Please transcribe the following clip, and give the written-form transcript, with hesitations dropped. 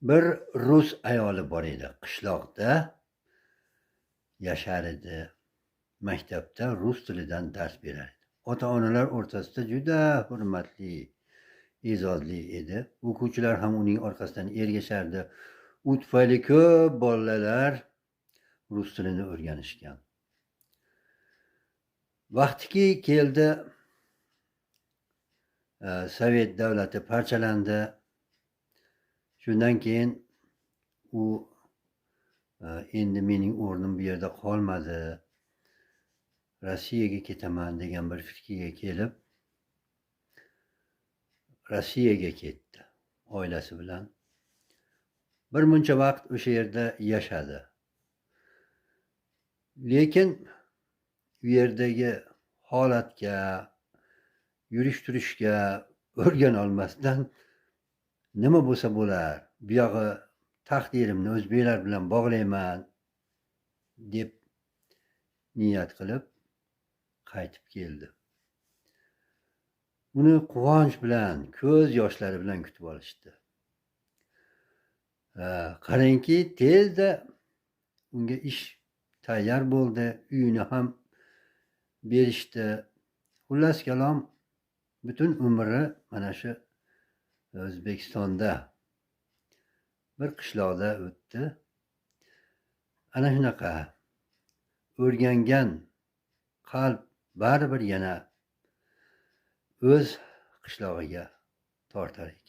Bir rus ayoli bor edi. Qishloqda yashar edi. Maktabda rus tilidan dars berar edi. Ota-onalar o'rtasida juda hurmatli, e'zozli edi. O'quvchilar ham uning orqasidan ergashardi. U tufayli ko'p bolalar rus tilini o'rganishgan. Vaqtiki keldi, Sovet davlati parchalandi. Shundan keyin u endi mening o'rnim bu yerda qolmadi. Rossiyaga ketaman degan bir fikrga kelib, Rossiyaga ketdi oilasi bilan. Bir muncha vaqt o'sha yerda yashadi. Lekin u yerdagi holatga, yurish-turishga o'rgana olmasdan nima bo'lsa bo'lar, bu yog'i taqdirimni o'zbeklar bilan bog'layman deb niyat qilib qaytib keldi. Uni quvonch bilan, ko'z yoshlari bilan kutib olishdi. Qarangki, tezda unga ish tayyor bo'ldi, uyini ham berishdi. Xullas kalom, butun umri mana shu O'zbekistonda bir qishloqda o'tdi. Ana shunaqa o'rgangan qalb baribir yana o'z qishlog'iga tortar ekan.